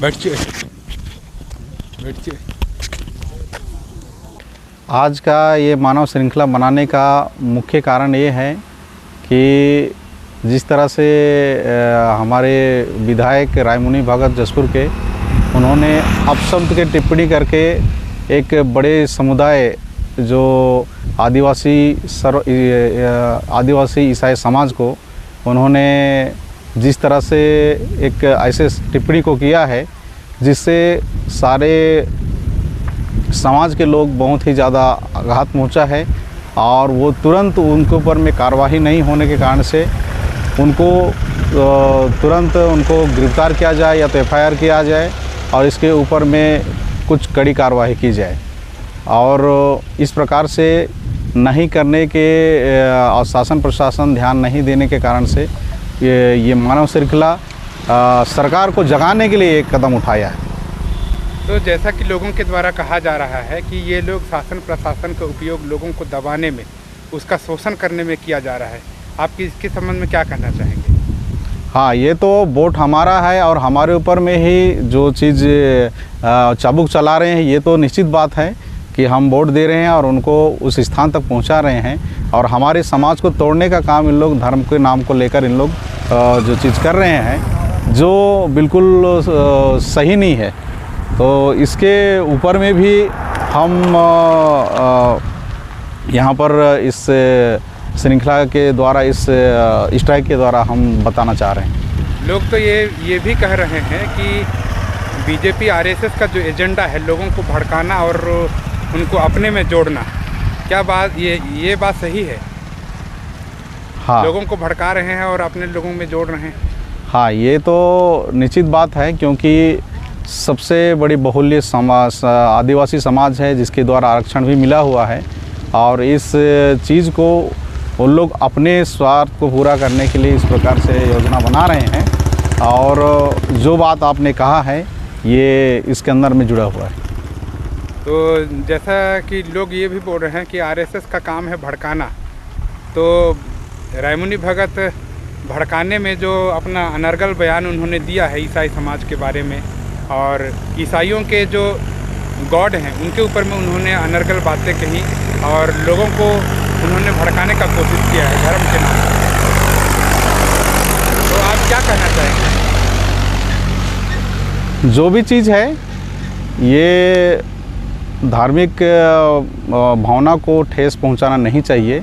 बैठिए। आज का ये मानव श्रृंखला बनाने का मुख्य कारण ये है कि जिस तरह से हमारे विधायक रायमुनि भगत जसपुर के उन्होंने अपशब्द के टिप्पणी करके एक बड़े समुदाय जो आदिवासी ईसाई समाज को उन्होंने जिस तरह से एक ऐसे टिप्पणी को किया है जिससे सारे समाज के लोग बहुत ही ज़्यादा आघात पहुंचा है और वो तुरंत उनके ऊपर में कार्रवाई नहीं होने के कारण से उनको तुरंत उनको गिरफ्तार किया जाए या तो एफआईआर किया जाए और इसके ऊपर में कुछ कड़ी कार्रवाई की जाए। और इस प्रकार से नहीं करने के और शासन प्रशासन ध्यान नहीं देने के कारण से ये मानव श्रृंखला सरकार को जगाने के लिए एक कदम उठाया है। तो जैसा कि लोगों के द्वारा कहा जा रहा है कि ये लोग शासन प्रशासन का उपयोग लोगों को दबाने में, उसका शोषण करने में किया जा रहा है, आपकी इसके संबंध में क्या कहना चाहेंगे? हाँ, ये तो वोट हमारा है और हमारे ऊपर में ही जो चीज़ चाबुक चला रहे हैं ये तो निश्चित बात है कि हम वोट दे रहे हैं और उनको उस स्थान तक पहुंचा रहे हैं और हमारे समाज को तोड़ने का काम इन लोग धर्म के नाम को लेकर इन लोग जो चीज़ कर रहे हैं जो बिल्कुल सही नहीं है। तो इसके ऊपर में भी हम यहाँ पर इस श्रृंखला के द्वारा, इस स्ट्राइक के द्वारा हम बताना चाह रहे हैं। लोग तो ये भी कह रहे हैं कि बीजेपी आरएसएस का जो एजेंडा है लोगों को भड़काना और उनको अपने में जोड़ना, क्या बात ये बात सही है? हाँ, लोगों को भड़का रहे हैं और अपने लोगों में जोड़ रहे हैं। हाँ, ये तो निश्चित बात है क्योंकि सबसे बड़ी बहुल्य समाज आदिवासी समाज है जिसके द्वारा आरक्षण भी मिला हुआ है और इस चीज़ को उन लोग अपने स्वार्थ को पूरा करने के लिए इस प्रकार से योजना बना रहे हैं और जो बात आपने कहा है ये इसके अंदर में जुड़ा हुआ है। तो जैसा कि लोग ये भी बोल रहे हैं कि आरएसएस का काम है भड़काना, तो रायमुनि भगत भड़काने में जो अपना अनर्गल बयान उन्होंने दिया है ईसाई समाज के बारे में और ईसाइयों के जो गॉड हैं उनके ऊपर में उन्होंने अनर्गल बातें कही और लोगों को उन्होंने भड़काने का कोशिश किया है धर्म के नाम पर, तो आप क्या कहना चाहेंगे? जो भी चीज़ है ये धार्मिक भावना को ठेस पहुंचाना नहीं चाहिए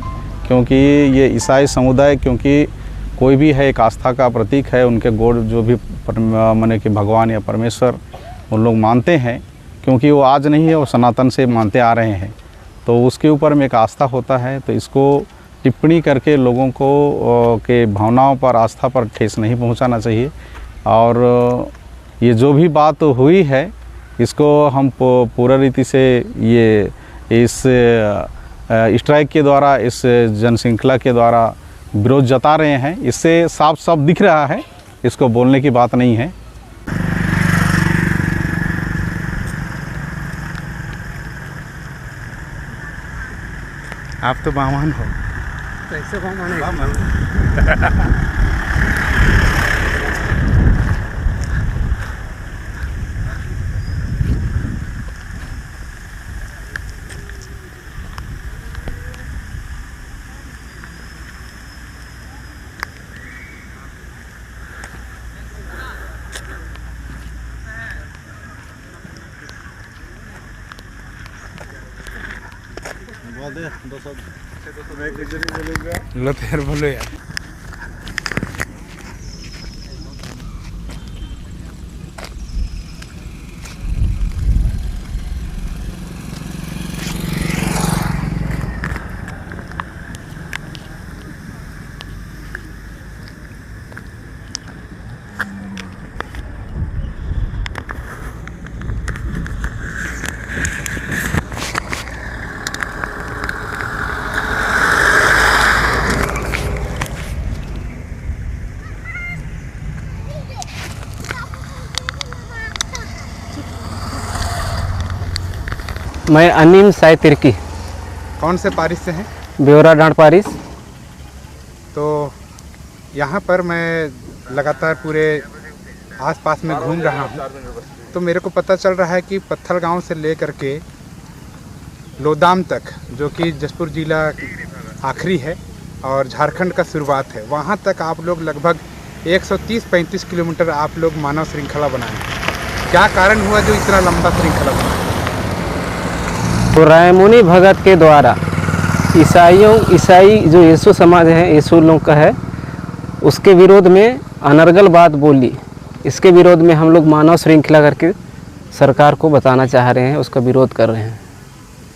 क्योंकि ये ईसाई समुदाय, क्योंकि कोई भी है एक आस्था का प्रतीक है, उनके गॉड जो भी माने कि भगवान या परमेश्वर उन लोग मानते हैं क्योंकि वो आज नहीं है, वो सनातन से मानते आ रहे हैं, तो उसके ऊपर में एक आस्था होता है। तो इसको टिप्पणी करके लोगों को के भावनाओं पर, आस्था पर ठेस नहीं पहुंचाना चाहिए और ये जो भी बात हुई है इसको हम पूरा रीति से ये इस स्ट्राइक के द्वारा, इस जनश्रृंखला के द्वारा विरोध जता रहे हैं। इससे साफ साफ दिख रहा है, इसको बोलने की बात नहीं है। आप तो बामन हो। कैसे बामन? लो फिर बोलो यार। मैं अनिम साई तिर्की। कौन से पारिश से हैं? ब्योरा डांड पारिश। तो यहाँ पर मैं लगातार पूरे आसपास में घूम रहा हूँ तो मेरे को पता चल रहा है कि पत्थल गांव से लेकर के लोदाम तक, जो कि जसपुर जिला आखिरी है और झारखंड का शुरुआत है, वहाँ तक आप लोग लगभग 130-35 किलोमीटर आप लोग मानव श्रृंखला बनाए। क्या कारण हुआ जो इतना लंबा श्रृंखला बनाए? तो रायमुनि भगत के द्वारा ईसाई जो यीशु समाज है, यीशु लोग का है, उसके विरोध में अनर्गल बात बोली। इसके विरोध में हम लोग मानव श्रृंखला करके सरकार को बताना चाह रहे हैं, उसका विरोध कर रहे हैं।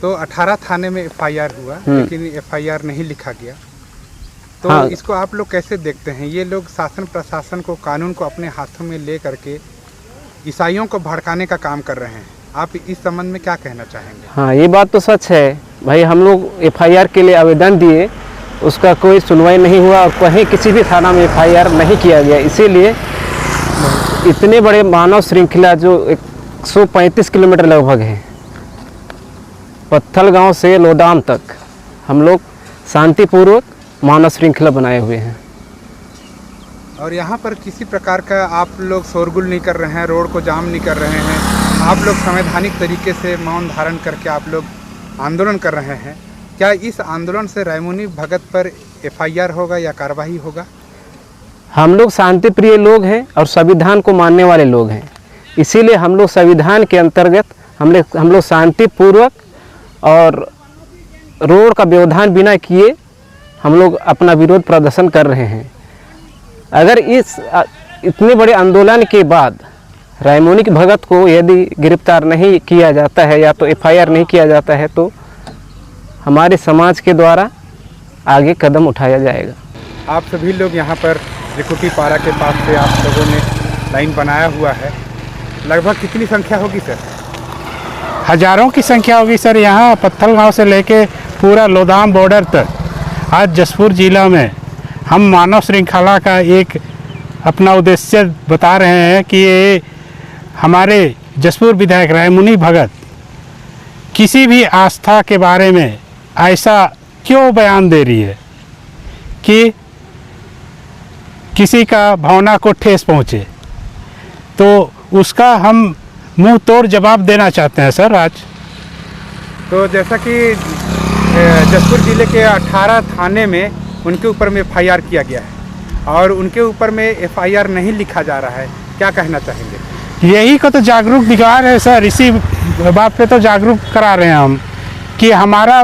तो 18 थाने में FIR हुआ, लेकिन FIR नहीं लिखा गया। तो हाँ। इसको आप लोग कैसे देखते हैं? ये लोग शासन प्रशासन को, कानून को अपने हाथों में ले करके ईसाइयों को भड़काने का काम कर रहे हैं। आप इस संबंध में क्या कहना चाहेंगे? हाँ, ये बात तो सच है भाई। हम लोग FIR के लिए आवेदन दिए, उसका कोई सुनवाई नहीं हुआ और कहीं किसी भी थाना में FIR नहीं किया गया। इसीलिए इतने बड़े मानव श्रृंखला जो 135 किलोमीटर लगभग है, पत्थल गांव से लोदाम तक, हम लोग शांतिपूर्वक मानव श्रृंखला बनाए हुए हैं। और यहाँ पर किसी प्रकार का आप लोग शोरगुल नहीं कर रहे हैं, रोड को जाम नहीं कर रहे हैं, आप लोग संवैधानिक तरीके से मौन धारण करके आप लोग आंदोलन कर रहे हैं। क्या इस आंदोलन से रायमुनि भगत पर FIR होगा या कार्रवाई होगा? हम लोग शांति प्रिय लोग हैं और संविधान को मानने वाले लोग हैं। इसीलिए हम लोग संविधान के अंतर्गत हम लोग शांतिपूर्वक और रोड का व्यवधान बिना किए हम लोग अपना विरोध प्रदर्शन कर रहे हैं। अगर इतने बड़े आंदोलन के बाद रायमुनि भगत को यदि गिरफ्तार नहीं किया जाता है या तो FIR नहीं किया जाता है तो हमारे समाज के द्वारा आगे कदम उठाया जाएगा। आप सभी लोग यहाँ पर त्रिकुटी पारा के पास से आप लोगों ने लाइन बनाया हुआ है, लगभग कितनी संख्या होगी सर? हजारों की संख्या होगी सर। यहाँ पत्थल गांव से लेके पूरा लोदाम बॉर्डर तक आज जसपुर जिला में हम मानव श्रृंखला का एक अपना उद्देश्य बता रहे हैं कि ये हमारे जसपुर विधायक रायमुनि भगत किसी भी आस्था के बारे में ऐसा क्यों बयान दे रही है कि किसी का भावना को ठेस पहुँचे, तो उसका हम मुंह तोड़ जवाब देना चाहते हैं सर आज। तो जैसा कि जसपुर जिले के 18 थाने में उनके ऊपर में FIR किया गया है और उनके ऊपर में FIR नहीं लिखा जा रहा है, क्या कहना चाहेंगे? यही को तो जागरूक दिखा रहे हैं सर, इसी बात पे तो जागरूक करा रहे हैं हम कि हमारा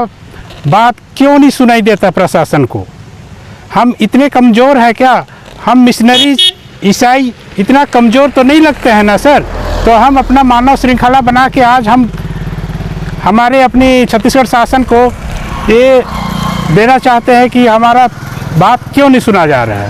बात क्यों नहीं सुनाई देता प्रशासन को। हम इतने कमज़ोर हैं क्या? हम मिशनरी ईसाई इतना कमज़ोर तो नहीं लगते हैं ना सर। तो हम अपना मानव श्रृंखला बना के आज हम हमारे अपनी छत्तीसगढ़ शासन को ये देना चाहते हैं कि हमारा बात क्यों नहीं सुना जा रहा है।